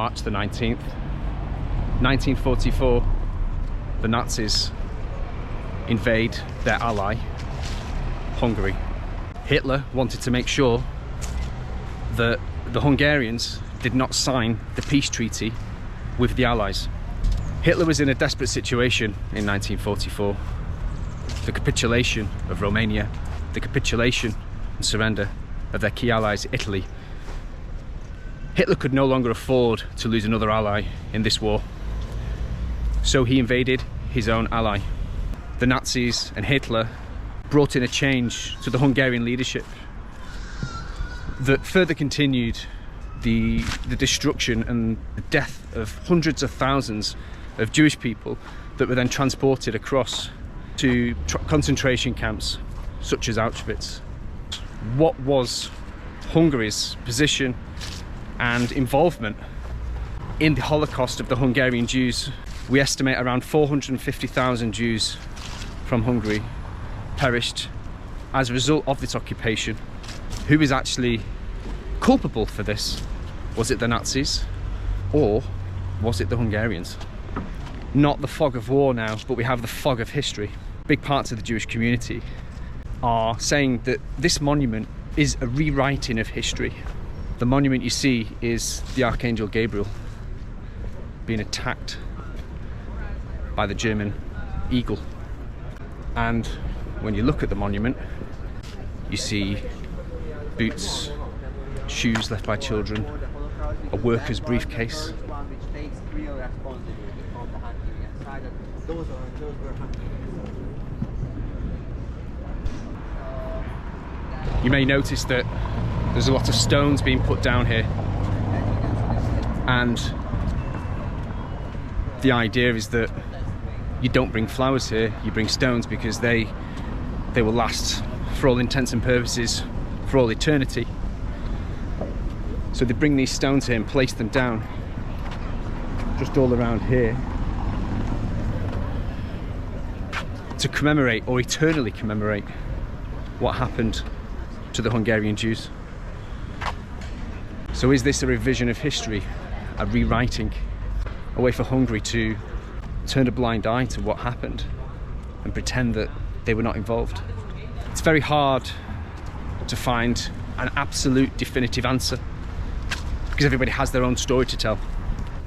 March the 19th, 1944, the Nazis invade their ally, Hungary. Hitler wanted to make sure that the Hungarians did not sign the peace treaty with the Allies. Hitler was in a desperate situation in 1944. The capitulation of Romania, the capitulation and surrender of their key allies, Italy. Hitler could no longer afford to lose another ally in this war, so he invaded his own ally. The Nazis and Hitler brought in a change to the Hungarian leadership that further continued the destruction and the death of hundreds of thousands of Jewish people that were then transported across to concentration camps such as Auschwitz. What was Hungary's position and involvement in the Holocaust of the Hungarian Jews? We estimate around 450,000 Jews from Hungary perished as a result of this occupation. Who is actually culpable for this? Was it the Nazis or was it the Hungarians? Not the fog of war now, but we have the fog of history. Big parts of the Jewish community are saying that this monument is a rewriting of history. The monument you see is the Archangel Gabriel being attacked by the German eagle. And when you look at the monument, you see boots, shoes left by children, a worker's briefcase. You may notice that there's a lot of stones being put down here, and the idea is that you don't bring flowers here, you bring stones, because they will last for all intents and purposes for all eternity. So they bring these stones here and place them down just all around here to commemorate, or eternally commemorate, what happened to the Hungarian Jews. So is this a revision of history, a rewriting, a way for Hungary to turn a blind eye to what happened and pretend that they were not involved? It's very hard to find an absolute definitive answer, because everybody has their own story to tell.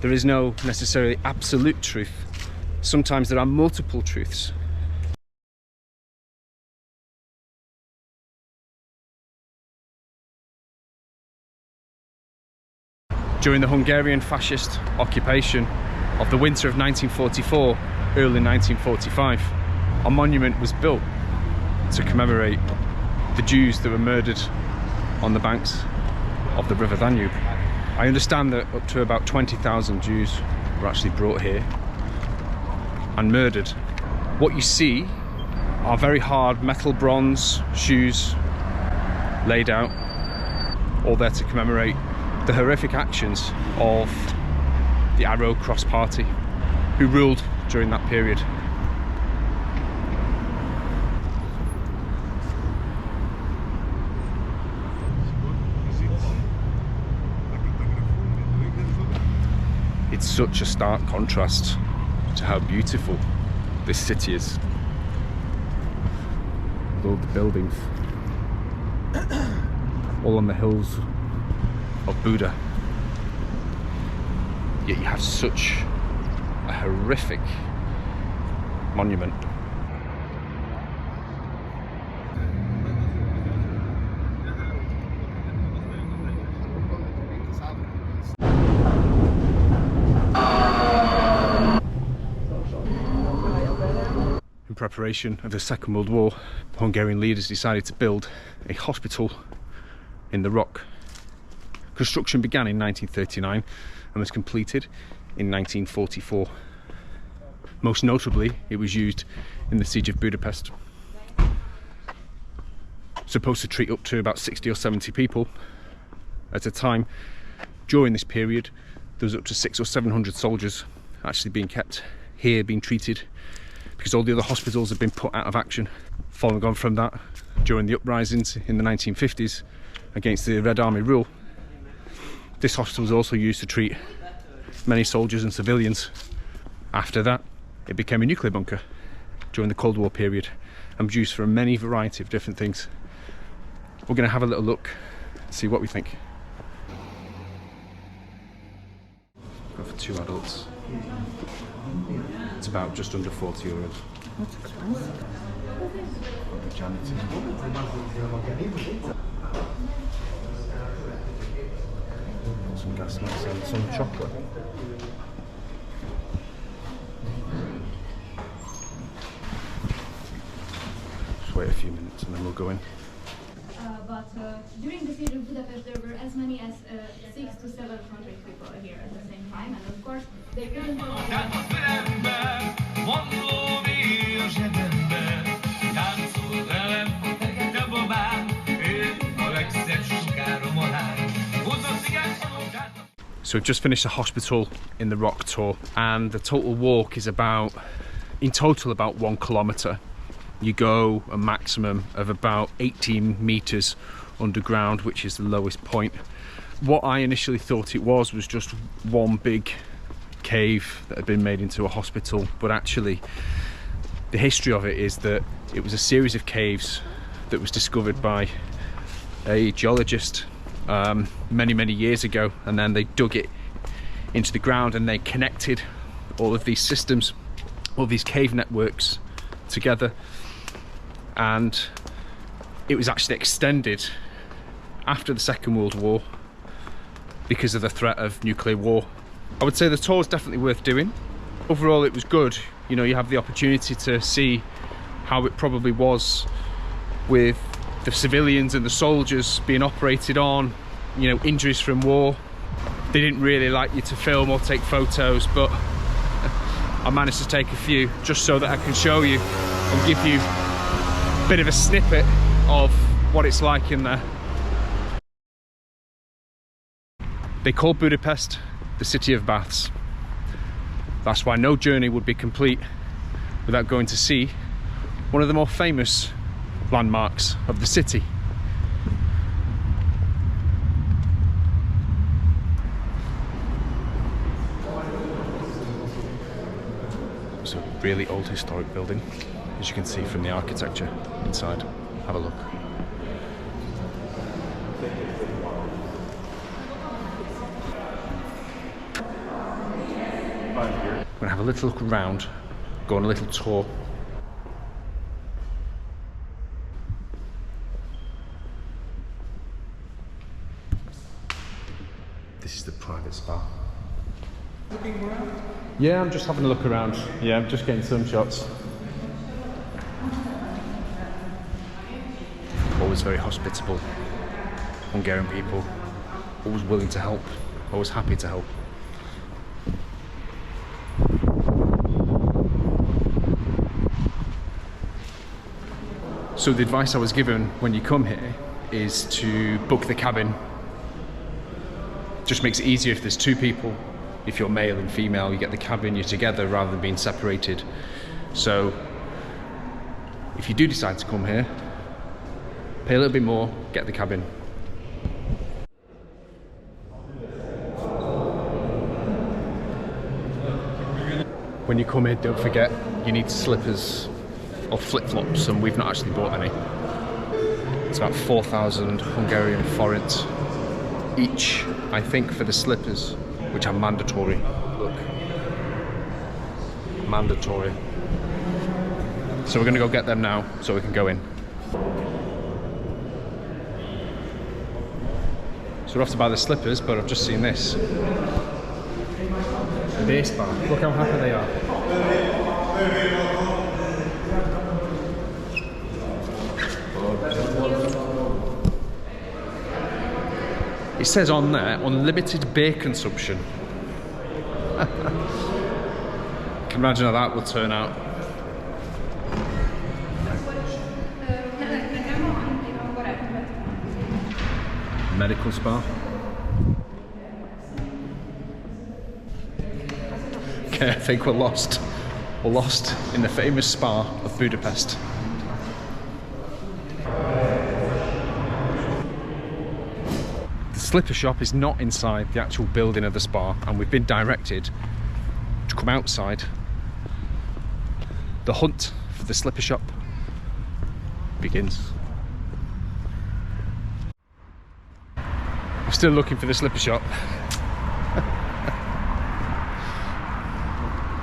There is no necessarily absolute truth. Sometimes there are multiple truths. During the Hungarian fascist occupation of the winter of 1944, early 1945, a monument was built to commemorate the Jews that were murdered on the banks of the River Danube. I understand that up to about 20,000 Jews were actually brought here and murdered. What you see are very hard metal bronze shoes laid out, all there to commemorate the horrific actions of the Arrow Cross Party, who ruled during that period. It's such a stark contrast to how beautiful this city is, with all the buildings all on the hills of Buda. Yet you have such a horrific monument. In preparation of the Second World War, the Hungarian leaders decided to build a hospital in the rock. Construction began in 1939 and was completed in 1944. Most notably, it was used in the Siege of Budapest. Supposed to treat up to about 60 or 70 people at a time. During this period, there was up to 600 or 700 soldiers actually being kept here, being treated, because all the other hospitals had been put out of action. Following on from that, during the uprisings in the 1950s against the Red Army rule, this hospital was also used to treat many soldiers and civilians. After that, it became a nuclear bunker during the Cold War period and was used for a many variety of different things. We're going to have a little look, see what we think. Go for 2 adults. It's about just under 40 euros. That's expensive. Some gas masks and some chocolate. Just wait a few minutes and then we'll go in. But during the siege of Budapest, there were as many as 600 to 700 people here at the same time, and of course, they couldn't. So we've just finished a hospital in the rock tour, and the total walk is about, in total, about 1 kilometre. You go a maximum of about 18 meters underground, which is the lowest point. What I initially thought it was just one big cave that had been made into a hospital, but actually the history of it is that it was a series of caves that was discovered by a geologist many years ago, and then they dug it into the ground and they connected all of these systems, all these cave networks together, and it was actually extended after the Second World War because of the threat of nuclear war. I would say the tour is definitely worth doing. Overall it was good. You know, you have the opportunity to see how it probably was with the civilians and the soldiers being operated on, you know, injuries from war. They didn't really like you to film or take photos, but I managed to take a few just so that I can show you and give you a bit of a snippet of what it's like in there. They call Budapest the city of baths. That's why no journey would be complete without going to see one of the more famous landmarks of the city. It's a really old historic building, as you can see from the architecture inside. Have a look. I'm going to have a little look around, go on a little tour. This is the private spa. Looking around? Yeah, I'm just having a look around. Yeah, I'm just getting some shots. Always very hospitable. Hungarian people, always willing to help, always happy to help. So the advice I was given when you come here is to book the cabin. Just makes it easier if there's 2 people. If you're male and female, you get the cabin, you're together rather than being separated. So if you do decide to come here, pay a little bit more, get the cabin. When you come here, don't forget you need slippers or flip-flops, and we've not actually bought any. It's about 4,000 Hungarian forints each, I think, for the slippers, which are mandatory. Look, mandatory. So we're going to go get them now so we can go in. So we're off to buy the slippers, but I've just seen this. A day spa. Look how happy they are. It says on there, unlimited beer consumption. Can imagine how that would turn out. Medical spa. Okay, I think we're lost. We're lost in the famous spa of Budapest. The slipper shop is not inside the actual building of the spa, and we've been directed to come outside. The hunt for the slipper shop begins. I'm still looking for the slipper shop.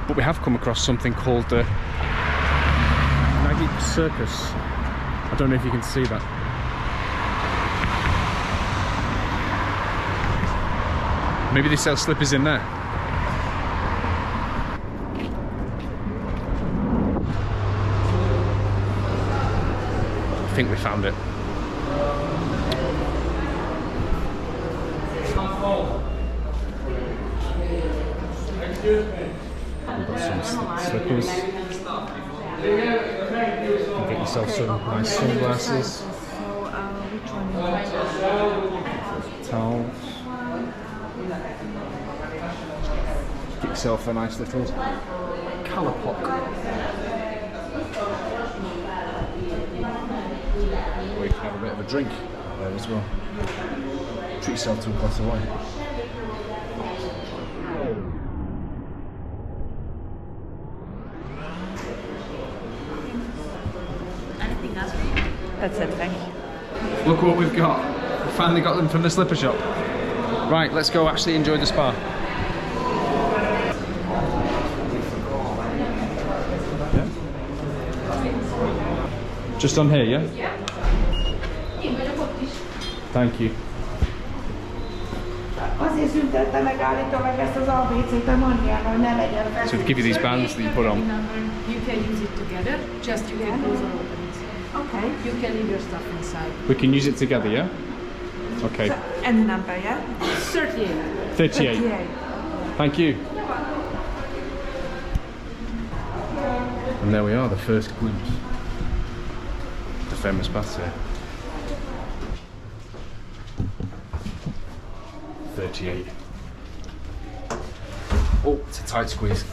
But we have come across something called the Nagy Circus. I don't know if you can see that. Maybe they sell slippers in there. I think we found it. We've got some slippers. You can get yourself some nice sunglasses. So, which one? Towels. Get yourself a nice little colour pop. Or you can have a bit of a drink there as well. Treat yourself to a glass of wine. Anything else? That's it, thank you. Look what we've got. We finally got them from the slipper shop. Right, let's go actually enjoy the spa. Yeah? Just on here, yeah? Thank you. So they give you these bands that you put on. You can use it together, just you can close or open it. Okay. You can leave your stuff inside. We can use it together, yeah? Okay. So, and the number, yeah? 38. 38. 38. Thank you. And there we are, the first glimpse. The famous baths here. 38. Oh, it's a tight squeeze.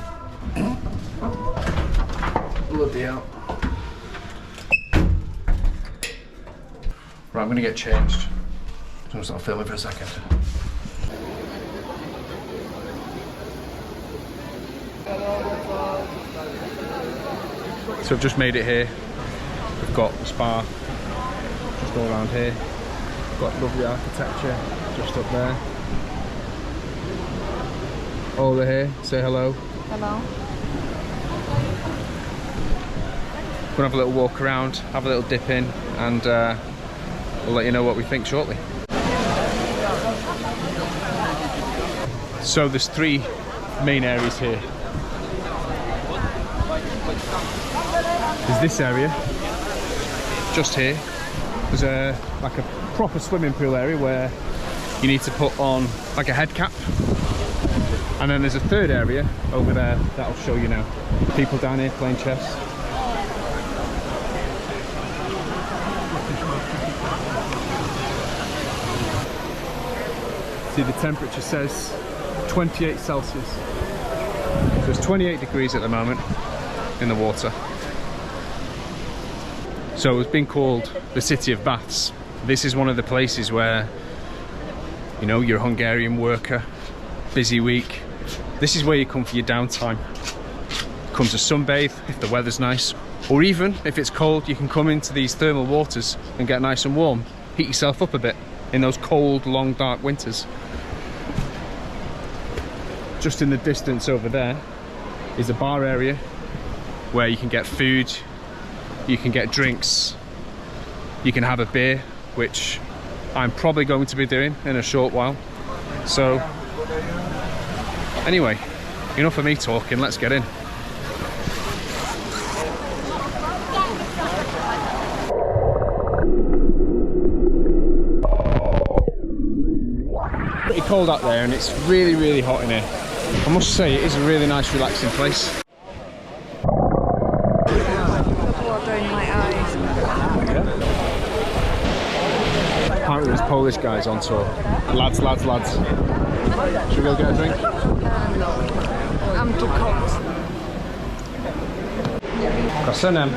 Bloody hell. Right, I'm gonna get changed. So I'll start filming for a second. So I've just made it here. We've got the spa just all around here. Got lovely architecture just up there. Over here, say hello. Hello. Gonna have a little walk around, have a little dip in, and we'll let you know what we think shortly. So there's three main areas here. There's this area, just here. There's like a proper swimming pool area where you need to put on like a head cap. And then there's a third area over there that I'll show you now. People down here playing chess. See, the temperature says 28 Celsius. So it's 28 degrees at the moment in the water. So it's been called the City of Baths. This is one of the places where, you know, you're a Hungarian worker, busy week. This is where you come for your downtime. Come to sunbathe if the weather's nice, or even if it's cold, you can come into these thermal waters and get nice and warm. Heat yourself up a bit in those cold, long, dark winters. Just in the distance over there is a bar area where you can get food, you can get drinks, you can have a beer, which I'm probably going to be doing in a short while. So anyway, enough of me talking, let's get in. Pretty cold out there and it's really, really hot in here. I must say it is a really nice, relaxing place. Water in my eyes. Apparently there's Polish guys on tour. Lads. Should we go get a drink? I'm too cold. Köszönöm.